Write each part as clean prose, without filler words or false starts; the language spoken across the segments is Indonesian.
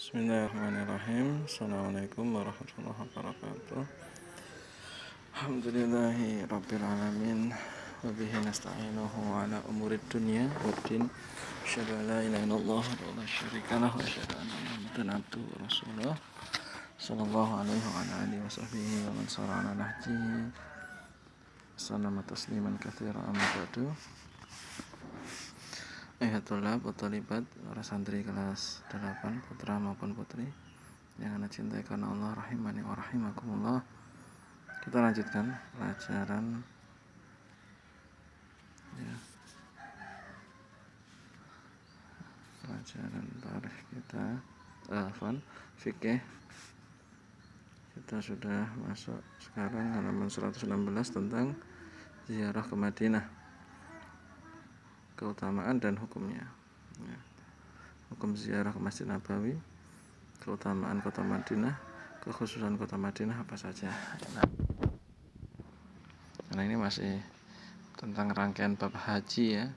Bismillahirrahmanirrahim. Assalamualaikum warahmatullahi wabarakatuh. Alhamdulillahi rabbil alamin. Wa bihi nasta'inuhu ala umurid dunya waddin. Asyhadu an la ilaha illallah wa la syarika lahu wa asyhadu anna Muhammadan abduhu wa rasuluh. Sallallahu alaihi wa ala alihi wa sahbihi wa man sara ala nahjihi. Sallama tasliman katsiran amma ba'du. Ayatullah Putolibat, para santri kelas 8, putra maupun putri yang anda cintai karena Allah, rahimani wa rahimakumullah. Kita lanjutkan pelajaran tarikh kita, fikih. Kita sudah masuk sekarang halaman 116 tentang ziarah ke Madinah, keutamaan dan hukumnya. Hukum ziarah ke Masjid Nabawi, keutamaan kota Madinah, kekhususan kota Madinah apa saja. Nah, ini masih tentang rangkaian bab haji ya.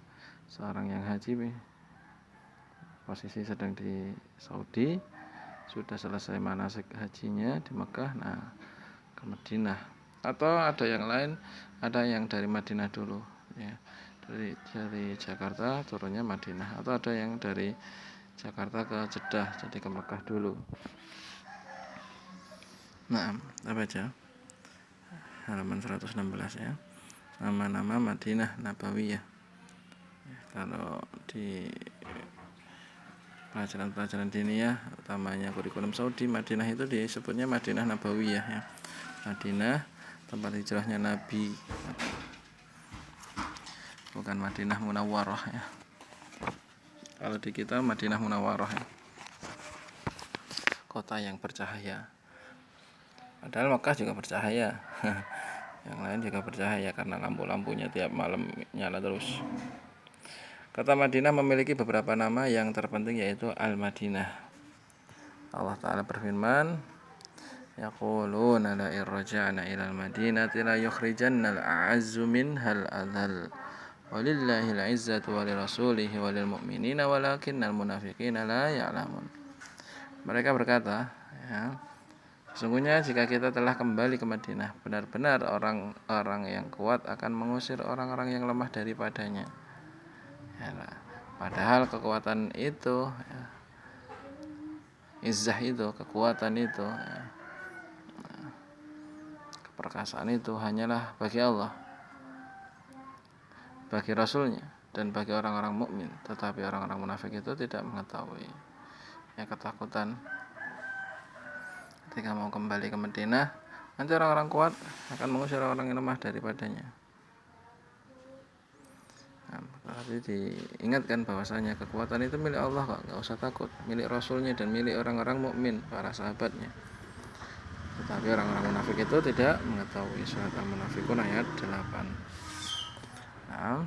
Seorang yang haji posisi sedang di Saudi, sudah selesai manasik hajinya di Mekah, nah ke Madinah. Atau ada yang lain, ada yang dari Madinah dulu ya. Dari Jakarta turunnya Madinah, atau ada yang dari Jakarta ke Jeddah, jadi ke Mekah dulu. Nah, kita baca halaman 116 ya. Nama-nama Madinah Nabawiyah. Kalau di pelajaran-pelajaran diniyah, utamanya kurikulum Saudi, Madinah itu disebutnya Madinah Nabawiyah ya. Madinah tempat hijrahnya Nabi, bukan Madinah Munawwarah ya. Kalau di kita Madinah Munawwarah ya, kota yang bercahaya. Padahal Mekah juga bercahaya. Yang lain juga bercahaya karena lampu-lampunya tiap malam nyala terus. Kota Madinah memiliki beberapa nama yang terpenting, yaitu Al-Madinah. Allah Ta'ala berfirman, yaquluna la irja'na ilal madinati la yukhrijannal a'azzu minhal adhal walillahil izzatu walirasulihi walil mu'minina walakinnal munafiqina la ya'lamun. Mereka berkata ya, sesungguhnya jika kita telah kembali ke Madinah, benar-benar orang-orang yang kuat akan mengusir orang-orang yang lemah daripadanya ya, padahal kekuatan itu ya, izzah itu, kekuatan itu ya, keperkasaan itu hanyalah bagi Allah, bagi Rasulnya, dan bagi orang-orang mukmin. Tetapi orang-orang munafik itu tidak mengetahui ya, ketakutan ketika mau kembali ke Madinah, nanti orang-orang kuat akan mengusir orang yang lemah daripadanya. Nah, tapi diingatkan bahwasanya kekuatan itu milik Allah kok, nggak usah takut, milik Rasulnya dan milik orang-orang mukmin, para sahabatnya. Tetapi orang-orang munafik itu tidak mengetahui. Surat Al-Munafiqun ayat 8. Nah,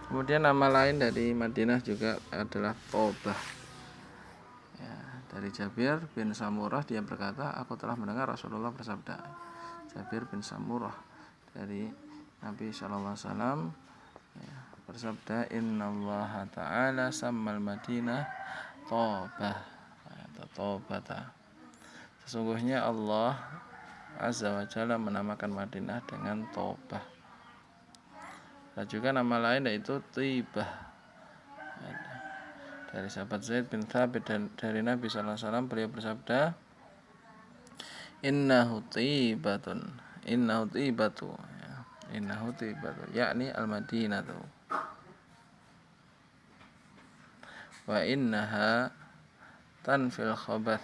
kemudian nama lain dari Madinah juga adalah Tobah ya. Dari Jabir bin Samurah, dia berkata, aku telah mendengar Rasulullah bersabda. Jabir bin Samurah dari Nabi SAW ya, bersabda, innallaha ta'ala sammal Madinah Tobah atau Tobata. Sesungguhnya Allah Azza wa Jalla menamakan Madinah dengan Tobah. Dan juga nama lain yaitu Tibah. Dari sahabat Zaid bin Thabit dan dari Nabi SAW, beliau bersabda, innahu tibatu ya, innahu tibatu yakni al-Madinatu wa innaha tanfil khabath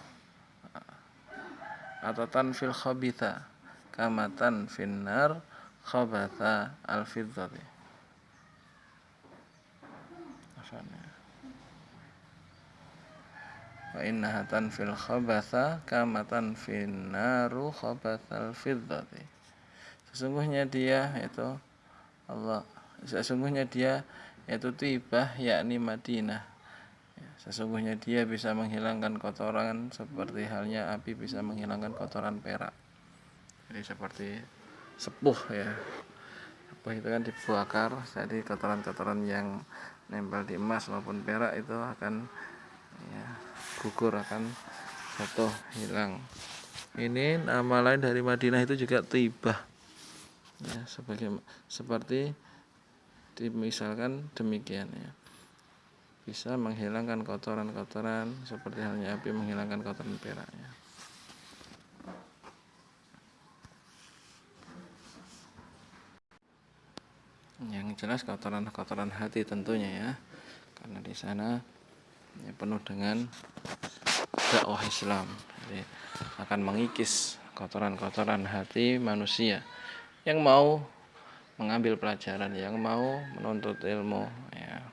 atau tanfil khabitha kama tanfin nar khabatha al-fiddati. Wa innaha tanfil khabatha kama tanfin naru khabathal fiddati. Sesungguhnya dia yaitu Tibah yakni Madinah. Sesungguhnya dia bisa menghilangkan kotoran seperti halnya api bisa menghilangkan kotoran perak. Jadi seperti sepuh ya. Sepuh itu kan dibakar, jadi kotoran-kotoran yang nempel di emas maupun perak itu akan ya, gugur, akan jatuh, hilang. Ini nama lain dari Madinah itu juga Tibah, ya, seperti misalkan demikian, ya, bisa menghilangkan kotoran-kotoran seperti halnya api menghilangkan kotoran perak, ya. Yang jelas kotoran-kotoran hati tentunya, ya, karena di sana ya, penuh dengan dakwah Islam. Jadi akan mengikis kotoran-kotoran hati manusia yang mau mengambil pelajaran, yang mau menuntut ilmu, ya,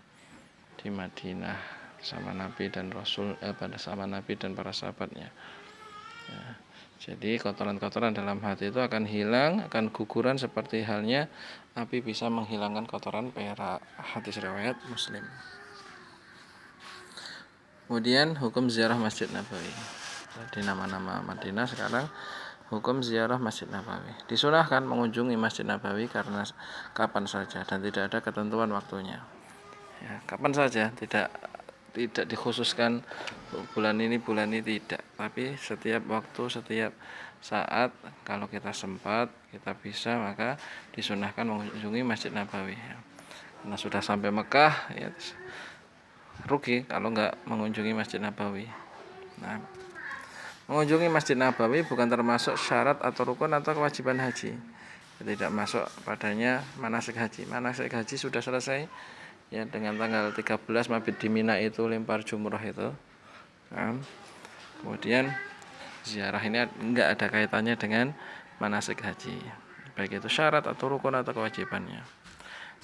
di Madinah sama Nabi dan Rasul, sama Nabi dan para sahabatnya, ya. Jadi kotoran-kotoran dalam hati itu akan hilang, akan guguran seperti halnya api bisa menghilangkan kotoran perak. Hadis riwayat Muslim. Kemudian hukum ziarah Masjid Nabawi. Jadi nama-nama Madinah sekarang hukum ziarah Masjid Nabawi. Disunahkan mengunjungi Masjid Nabawi karena kapan saja dan tidak ada ketentuan waktunya. Ya, kapan saja, tidak dikhususkan bulan ini tidak, tapi setiap waktu, setiap saat kalau kita sempat, kita bisa, maka disunahkan mengunjungi Masjid Nabawi, ya. Karena sudah sampai Mekah, ya, rugi kalau nggak mengunjungi Masjid Nabawi. Nah, mengunjungi Masjid Nabawi bukan termasuk syarat atau rukun atau kewajiban haji. Tidak masuk padanya manasik haji. Manasik haji sudah selesai, ya, dengan tanggal 13 mabit di Mina itu, lempar jumrah itu. Nah, kemudian ziarah ini enggak ada kaitannya dengan manasik haji, baik itu syarat atau rukun atau kewajibannya.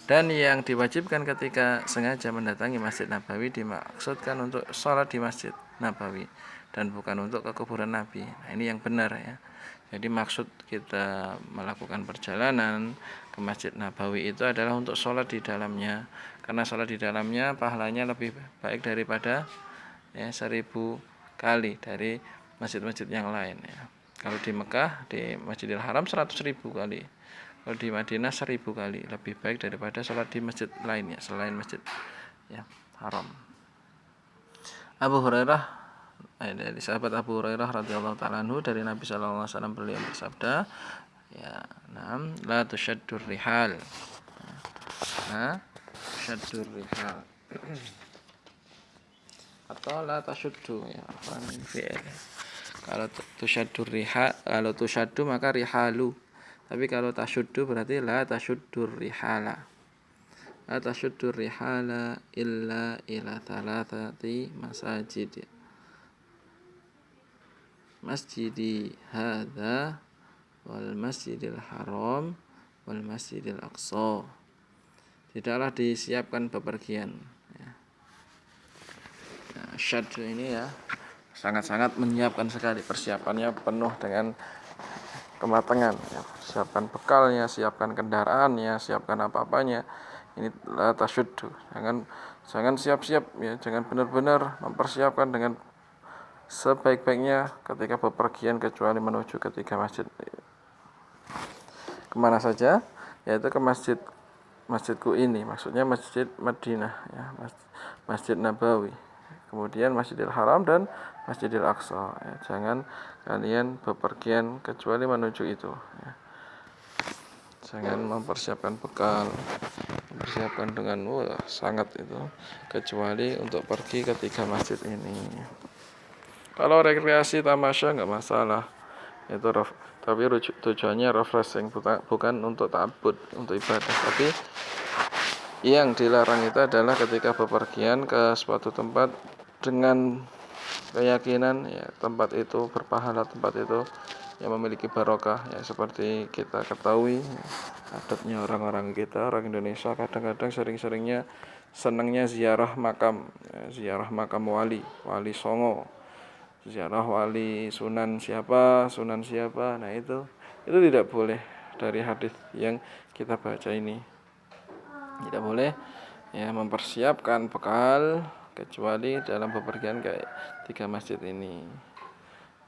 Dan yang diwajibkan ketika sengaja mendatangi Masjid Nabawi dimaksudkan untuk sholat di Masjid Nabawi dan bukan untuk ke kuburan Nabi. Nah, ini yang benar, ya. Jadi maksud kita melakukan perjalanan ke Masjid Nabawi itu adalah untuk sholat di dalamnya, karena sholat di dalamnya pahalanya lebih baik daripada, ya, 1000 kali dari masjid-masjid yang lain, ya. Kalau di Mekah, di Masjidil Haram 100.000 kali. Kalau di Madinah 1000 kali lebih baik daripada sholat di masjid lainnya selain masjid, ya, Haram. Abu Hurairah, dari sahabat Abu Hurairah radhiyallahu ta'ala anhu, dari Nabi sallallahu alaihi wasallam, beliau bersabda, ya, la tusyaddur rihal. Nah, syaddur rihal atau la tasyuddu, ya, fi'il. Kalau tusyaddur rihal, kalau tusyaddu maka rihalu. Tapi kalau tasyuddu berarti la tasyuddur rihala. La tasyuddur rihala illa ila thalathati masajid. Masjidi hadza wal masjidil haram wal masjidil aqsa. Tidaklah disiapkan bepergian, ya. Nah, syaddu ini, ya, sangat-sangat menyiapkan sekali, persiapannya penuh dengan kematangan, ya. Siapkan bekalnya, siapkan kendaraannya, siapkan apa-apanya. Ini la tasyuddu. Jangan siap-siap, ya, jangan benar-benar mempersiapkan dengan sebaik-baiknya ketika bepergian kecuali menuju ketiga masjid. Kemana saja? Yaitu ke masjidku ini, maksudnya Masjid Madinah, ya, Masjid Nabawi, kemudian Masjidil Haram dan Masjidil Aqsa, ya. Jangan kalian bepergian kecuali menuju itu, ya. Jangan mempersiapkan bekal, mempersiapkan dengan sangat itu, kecuali untuk pergi ke 3 masjid ini. Kalau rekreasi tamasya nggak masalah, itu tapi tujuannya refreshing, bukan untuk ta'abbud, untuk ibadah. Tapi yang dilarang itu adalah ketika bepergian ke suatu tempat dengan keyakinan, ya, tempat itu berpahala, tempat itu yang memiliki barokah, ya, seperti kita ketahui, ya, adatnya orang-orang kita, orang Indonesia, kadang-kadang sering-seringnya senangnya ziarah makam, ya, ziarah makam wali songo, ziarah wali sunan siapa. Nah, itu tidak boleh. Dari hadis yang kita baca ini tidak boleh, ya, mempersiapkan bekal kecuali dalam bepergian ke 3 masjid ini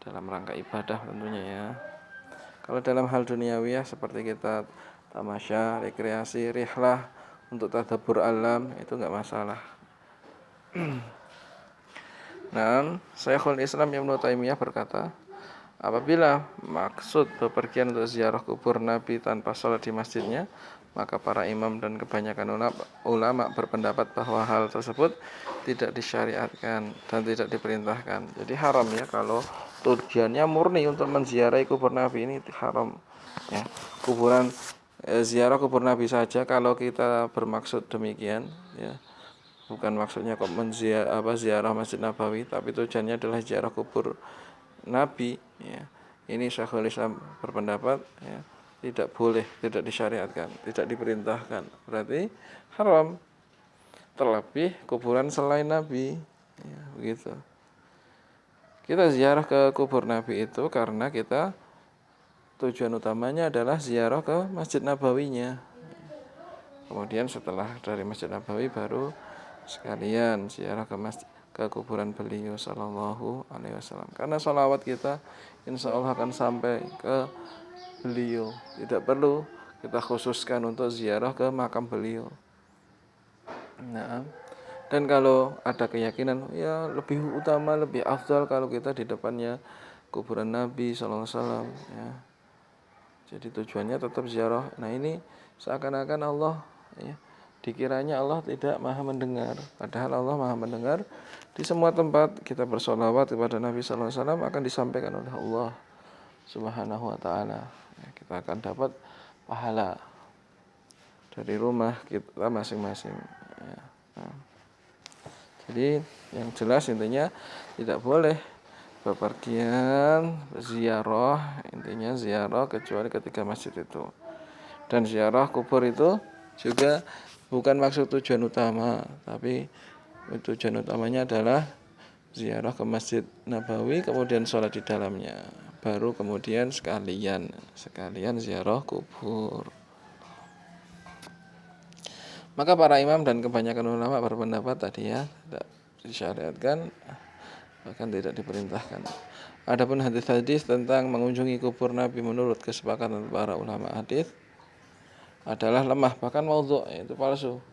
dalam rangka ibadah tentunya, ya. Kalau dalam hal duniawi, seperti kita tamasya, rekreasi, rihlah untuk tadabbur alam, itu enggak masalah. Nah, Syekhul Islam Ibnu Taimiyah berkata, apabila maksud bepergian untuk ziarah kubur Nabi tanpa sholat di masjidnya, maka para imam dan kebanyakan ulama berpendapat bahwa hal tersebut tidak disyariatkan dan tidak diperintahkan. Jadi haram ya kalau tujuannya murni untuk menziarahi kubur Nabi, ini haram ya. Kuburan ziarah kubur Nabi saja kalau kita bermaksud demikian ya. Bukan maksudnya kok ziarah Masjid Nabawi, tapi tujuannya adalah ziarah kubur Nabi ya. Ini Syekhul Islam berpendapat ya, tidak boleh, tidak disyariatkan, tidak diperintahkan. Berarti haram. Terlebih kuburan selain Nabi ya, begitu. Kita ziarah ke kubur Nabi itu karena kita tujuan utamanya adalah ziarah ke Masjid Nabawinya. Kemudian setelah dari Masjid Nabawi baru sekalian ziarah ke kuburan beliau sallallahu alaihi wasallam. Karena sholawat kita insya Allah akan sampai ke beliau. Tidak perlu kita khususkan untuk ziarah ke makam beliau. Nah, dan kalau ada keyakinan ya lebih utama, lebih afdal kalau kita di depannya kuburan Nabi sallallahu alaihi wasallam ya. Jadi tujuannya tetap ziarah. Nah, ini seakan-akan Allah ya, dikiranya Allah tidak maha mendengar, padahal Allah maha mendengar. Di semua tempat kita bersolawat kepada Nabi sallallahu alaihi wasallam akan disampaikan oleh Allah Subhanahu wa taala. Ya, kita akan dapat pahala dari rumah kita masing-masing ya. Nah, jadi yang jelas intinya tidak boleh bepergian ziarah, intinya ziarah kecuali ketika masjid itu. Dan ziarah kubur itu juga bukan maksud tujuan utama, tapi tujuan utamanya adalah ziarah ke Masjid Nabawi, kemudian sholat di dalamnya, baru kemudian sekalian ziarah kubur. Maka para imam dan kebanyakan ulama berpendapat tadi ya, tidak disyariatkan, bahkan tidak diperintahkan. Adapun hadis-hadis tentang mengunjungi kubur Nabi menurut kesepakatan para ulama hadis adalah lemah, bahkan maudhu', itu palsu.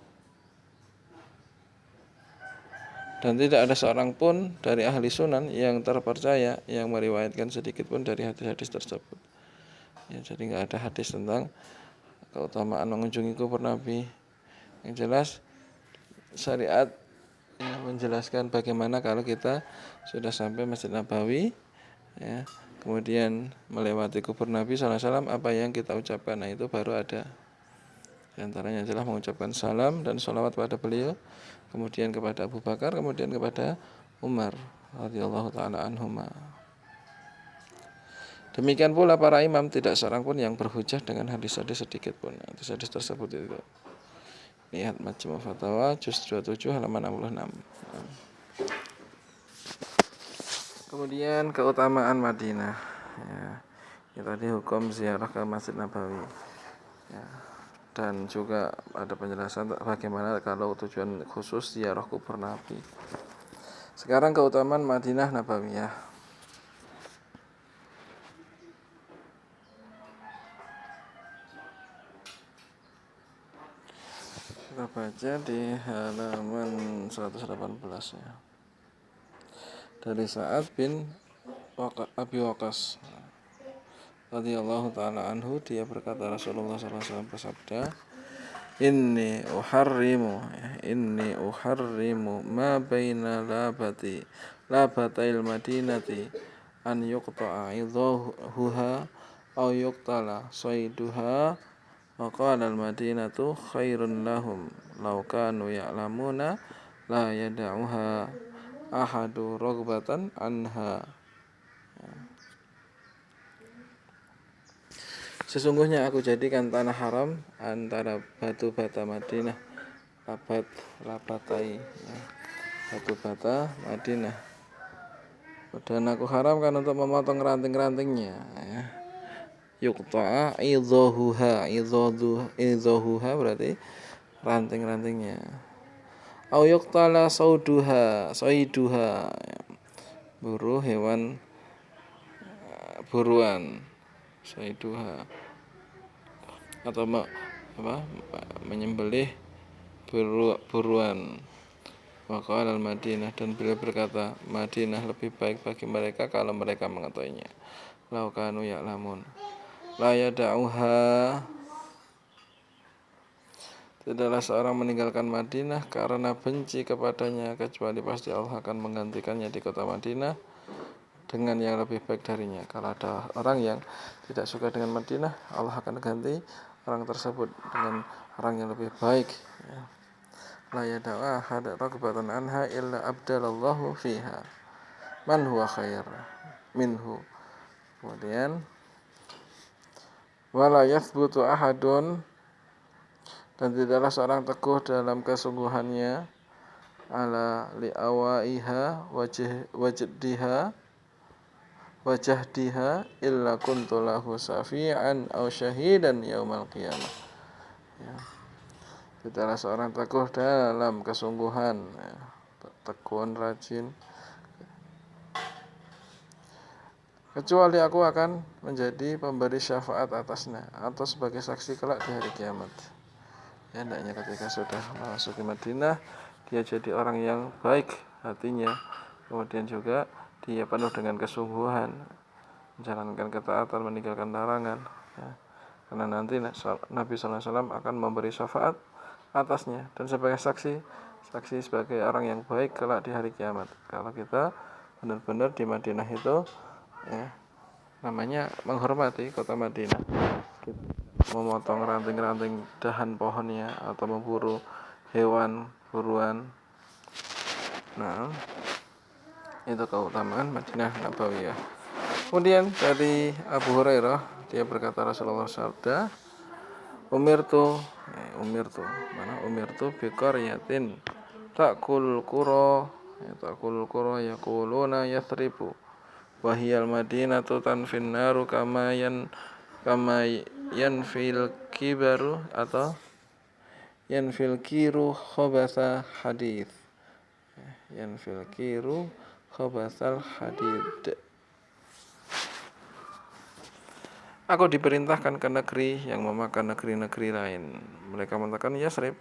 Dan tidak ada seorang pun dari ahli sunan yang terpercaya yang meriwayatkan sedikit pun dari hadis-hadis tersebut. Ya, jadi nggak ada hadis tentang keutamaan mengunjungi kubur Nabi. Yang jelas syariat yang menjelaskan bagaimana kalau kita sudah sampai Masjid Nabawi ya, kemudian melewati kubur Nabi SAW, apa yang kita ucapkan. Nah, itu baru ada. Di antaranya adalah mengucapkan salam dan sholawat pada beliau, kemudian kepada Abu Bakar, kemudian kepada Umar radhiyallahu taala anhuma. Demikian pula para imam, tidak seorang pun yang berhujjah dengan hadis-hadis sedikit pun. Hadis-hadis tersebut itu. Lihat Majmu' Fatawa juz 27 halaman 66. Kemudian keutamaan Madinah. Ya, ini tadi hukum ziarah ke Masjid Nabawi. Ya, dan juga ada penjelasan bagaimana kalau tujuan khusus ziarah kubur Nabi. Sekarang keutamaan Madinah Nabawiyah. Kita baca di halaman 118 ya. Dari Sa'ad bin Abi Waqqas radhiyallahu taala anhu, dia berkata Rasulullah sallallahu alaihi wasallam bersabda, Inni uharrimu ma baina labatail madinati an yuqta'a idhahuha aw yuqtala sayduha wa qala al madinatu khairun lahum law kanu ya'lamuna la yada'uha ahadu raghbatan anha. Sesungguhnya aku jadikan tanah haram antara batu bata Madinah, labatai ya, batu bata Madinah, dan aku haramkan untuk memotong ranting-rantingnya ya. Yuqta'a idhahuha berarti ranting-rantingnya. Au yuqtala sayduha ya, buru hewan buruan, sayduha, atau menyembelih buruan. Wa qala al-Madinah, dan beliau berkata, Madinah lebih baik bagi mereka kalau mereka mengetahuinya. Lau kanu ya'lamun. La yada'uha, tidaklah seorang meninggalkan Madinah karena benci kepadanya, kecuali pasti Allah akan menggantikannya di kota Madinah dengan yang lebih baik darinya. Kalau ada orang yang tidak suka dengan Madinah, Allah akan ganti orang tersebut dengan orang yang lebih baik. La yada'u ahad ragbatan anha illa abdalallahu fiha man huwa khair minhu. Kemudian wala yathbutu ahadun, dan tidaklah seorang teguh dalam kesungguhannya, ala li'awaiha wajahdiha illa kuntulahu safi'an aw syahidan yaumal qiyamah. Tidaklah seorang teguh dalam kesungguhan, teguhan rajin, kecuali aku akan menjadi pemberi syafaat atasnya atau sebagai saksi kelak di hari kiamat. Ya, hendaknya ketika sudah masuk ke Madinah, dia jadi orang yang baik hatinya, kemudian juga dia penuh dengan kesungguhan, menjalankan ketaatan, meninggalkan larangan, ya. Karena nanti Nabi SAW akan memberi syafaat atasnya dan sebagai saksi sebagai orang yang baik kelak di hari kiamat. Kalau kita benar-benar di Madinah itu, ya, namanya menghormati kota Madinah. Memotong ranting-ranting dahan pohonnya atau memburu hewan buruan. Nah, itu keutamaan Madinah Nabawiyah. Kemudian dari Abu Hurairah, dia berkata, Rasulullah sabda, umirtu biqaryatin ta'kul qura yaquluna yathribu wa hiyal madinatu tanfin naru kama yanfil kibaru atau yanfil kiru khabatha hadith. Yanfil kiru khabathal hadid. Aku diperintahkan ke negeri yang memakan negeri-negeri lain. Mereka mengatakan, Yasrib,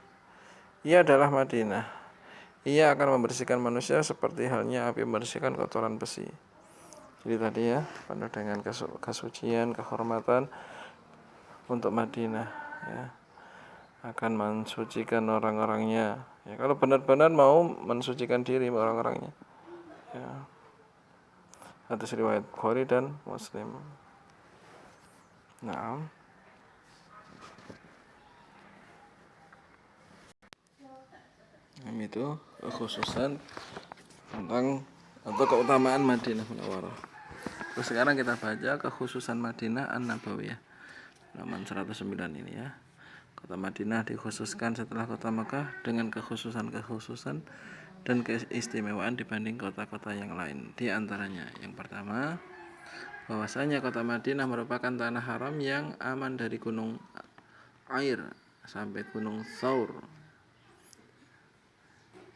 ia adalah Madinah. Ia akan membersihkan manusia seperti halnya api membersihkan kotoran besi. Jadi tadi ya, penuh dengan kesucian, kehormatan untuk Madinah, ya. Akan mensucikan orang-orangnya. Ya, kalau benar-benar mau mensucikan diri orang-orangnya. Ya. Hadis riwayat Bukhari dan Muslim. Nah, itu kekhususan tentang atau keutamaan Madinah Munawwarah. Terus sekarang kita baca kekhususan Madinah An-Nabawiyah halaman 109 ini ya. Kota Madinah dikhususkan setelah kota Mekah dengan kekhususan dan keistimewaan dibanding kota-kota yang lain. Di antaranya yang pertama, bahwasanya kota Madinah merupakan tanah haram yang aman dari gunung air sampai gunung Thaur.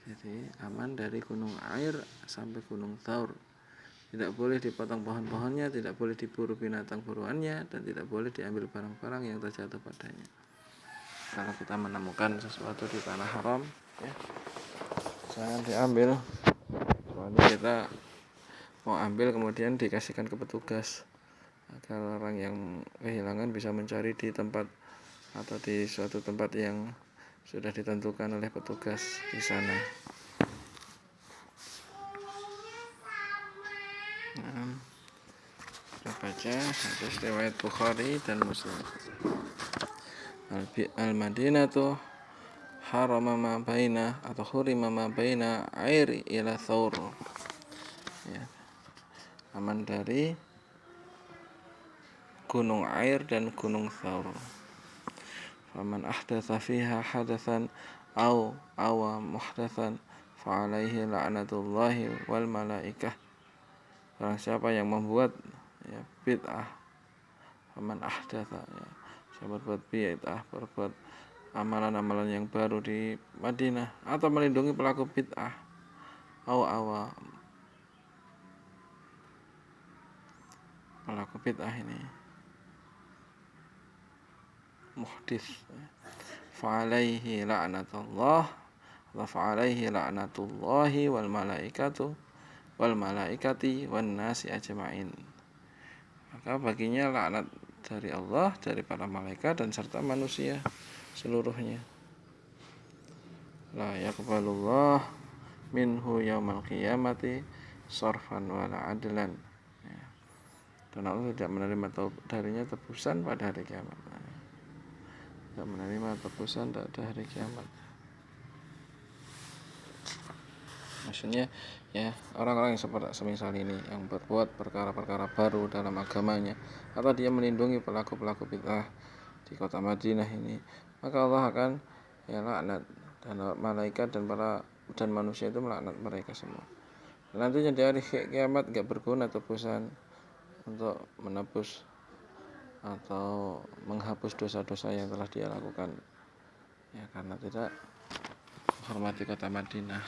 Jadi aman dari gunung air sampai gunung Thaur. Tidak boleh dipotong pohon-pohonnya, tidak boleh diburu binatang buruannya, dan tidak boleh diambil barang-barang yang terjatuh padanya. Kalau kita menemukan sesuatu di tanah haram, ya, jangan diambil. Kecuali kita mau ambil kemudian dikasihkan ke petugas, agar orang yang kehilangan bisa mencari di tempat atau di suatu tempat yang sudah ditentukan oleh petugas di sana. Nah, kita baca hadis riwayat Bukhari dan Muslim. Al-Madinatu harama ma baina atau hurima ma baina air ila Thaur. Ya. Aman dari gunung air dan gunung Thaur. Faman ahdatsa fiha hadatsan aw awa muhdatsan fa alaihi la'natullahi wal malaikah. Barang siapa yang membuat, ya, bid'ah, faman ahdatsa, ya, siapa berbuat bid'ah, berbuat amalan-amalan yang baru di Madinah atau melindungi pelaku bid'ah, aw awa, pelaku bid'ah ini muhdits, fa alaihi la'natullah Fa alaihi la'natullahi wal malaikati wan nasi ajmain. Maka baginya laknat dari Allah, dari para malaikat dan serta manusia seluruhnya. La yaqbalullah minhu yaumal qiyamati sarfan wala adlan. Ya. Dan Allah tidak menerima darinya tebusan pada hari kiamat. Tidak menerima tebusan pada hari kiamat. Maksudnya ya orang-orang yang semisal ini yang berbuat perkara-perkara baru dalam agamanya, atau dia melindungi pelaku-pelaku bid'ah di kota Madinah ini, maka Allah akan ya laknat, dan malaikat dan manusia itu melaknat mereka semua. Dan nantinya di hari kiamat gak berguna tebusan untuk menebus atau menghapus dosa-dosa yang telah dia lakukan, ya karena tidak menghormati kota Madinah,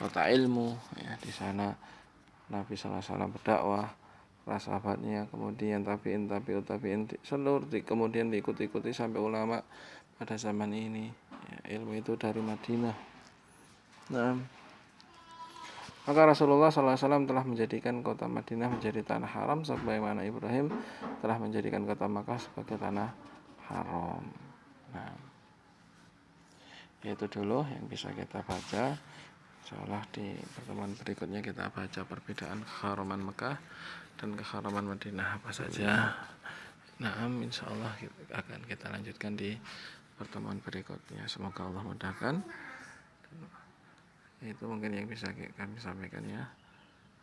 kota ilmu. Ya, di sana Nabi SAW berdakwah, para sahabatnya, kemudian tabiin, seluruh kemudian diikuti sampai ulama pada zaman ini. Ya, ilmu itu dari Madinah. Nah, maka Rasulullah SAW telah menjadikan kota Madinah menjadi tanah haram, sebagaimana Ibrahim telah menjadikan kota Makkah sebagai tanah haram. Nah, itu dulu yang bisa kita baca. Insyaallah di pertemuan berikutnya kita baca perbedaan keharaman Mekah dan keharaman Madinah apa saja. Nah, insyaallah akan kita lanjutkan di pertemuan berikutnya. Semoga Allah mudahkan. Itu mungkin yang bisa kami sampaikan ya.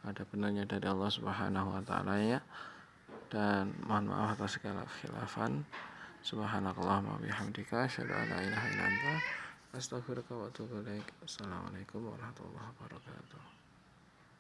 Ada benarnya dari Allah Subhanahu wa taala ya. Dan mohon maaf atas segala khilafan. Subhanakallahumma bihamdika asyhadu an la ilaha illa anta astaghfiruka wa atubu ilaik. Assalamualaikum warahmatullahi wabarakatuh.